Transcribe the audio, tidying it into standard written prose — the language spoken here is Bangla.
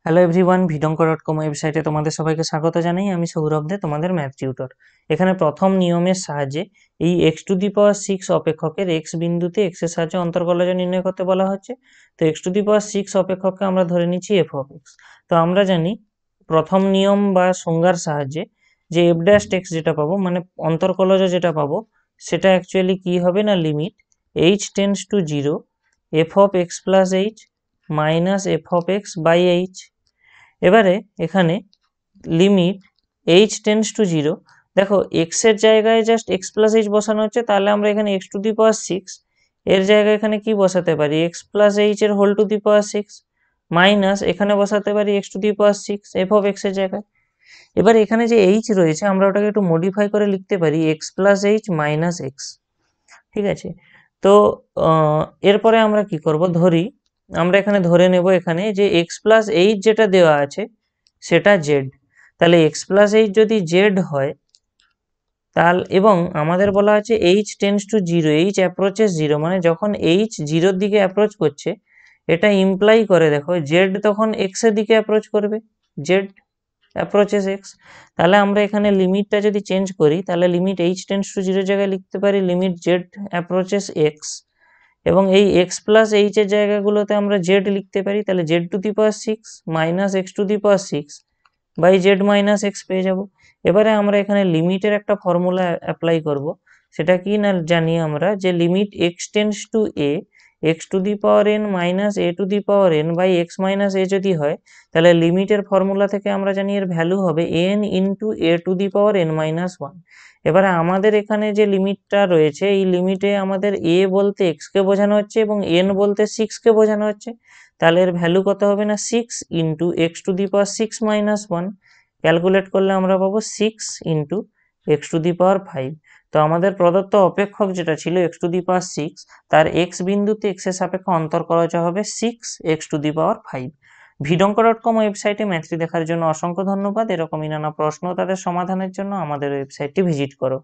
হ্যালো এভরিওয়ান, ভিডঙ্ক.com ওয়েবসাইটে তোমাদের সবাইকে স্বাগত জানাই। আমি সৌরভ দে, তোমাদের ম্যাথ টিউটর। এখানে প্রথম নিয়মের সাহায্যে এই x⁴ অপেক্ষকের x বিন্দুতে x এর সাহায্যে অন্তর্কলজ নির্ণয় করতে বলা হচ্ছে। তো x⁴ অপেক্ষককে আমরা ধরে নিচ্ছি f অফ x। তো আমরা জানি প্রথম নিয়ম বা সংজ্ঞার সাহায্যে যে f'(x) যেটা পাবো, মানে অন্তর্কলজ যেটা পাবো, সেটা অ্যাকচুয়ালি কি হবে না, limit h tends to 0 f of x plus h minus f of x by h। এবারে এখানে লিমিট h টেন্ডস টু 0, দেখো x এর জায়গায় জাস্ট x প্লাস h বসানো হচ্ছে, তাহলে আমরা এখানে x⁴ এর জায়গায় এখানে কি বসাতে পারি, x প্লাস h এর হোল⁴ মাইনাস এখানে বসাতে পারি x⁴ f অফ x এর জায়গায়। এবার এখানে যে h রয়েছে আমরা ওটাকে একটু মডিফাই করে লিখতে পারি x plus h minus x। ঠিক আছে, তো এরপরে আমরা কি করব, আমরা এখানে ধরে নেব এখানে যে x প্লাস h যেটা দেওয়া আছে সেটা z। তাহলে x প্লাস h যদি z হয়, তাহলে এবং আমাদের বলা আছে h tends to 0, h approaches 0, মানে যখন h 0-র দিকে অ্যাপ্রোচ করছে, এটা ইমপ্লাই করে দেখো z তখন x এর দিকে অ্যাপ্রোচ করবে, z অ্যাপ্রোচেস x। তাহলে আমরা এখানে লিমিটটা যদি চেঞ্জ করি, তাহলে লিমিট h টেন্ডস টু 0 জায়গায় লিখতে পারি লিমিট z অ্যাপ্রোচেস x, এবং এই x প্লাস h এর জায়গাগুলোতে আমরা z লিখতে পারি, তাহলে z⁴ minus x⁴ by z minus x পেয়ে যাব। এবারে আমরা এখানে লিমিটের একটা ফর্মুলা অ্যাপ্লাই করব, সেটা কি না জানি আমরা, যে limit x tends to a x⁴n minus a⁴n by x minus a যদি হয়, তাহলে লিমিটের ফর্মুলা থেকে আমরা জানি এর ভ্যালু হবে n ইন্টু a⁴n মাইনাস 1। এবারে আমাদের এখানে যে লিমিটটা রয়েছে, এই লিমিটে আমাদের a বলতে x কে বোঝানো হচ্ছে এবং n বলতে 6 কে বোঝানো হচ্ছে, তাহলে এর ভ্যালু কত হবে না 6 ইন্টু x⁴ মাইনাস 1। ক্যালকুলেট করলে আমরা পাবো 6 ইন্টু x⁵। তো আমাদের প্রদত্ত অপেক্ষক যেটা ছিল x⁵, তার x বিন্দুতে x এর সাপেক্ষে অন্তর্কলজ হবে 6x⁵। ভিডঙ্ক.com ওয়েবসাইটে ম্যাথটি দেখার জন্য অসংখ্য ধন্যবাদ। এরকমই নানা প্রশ্ন তাদের সমাধানের জন্য আমাদের ওয়েবসাইটটি ভিজিট করো।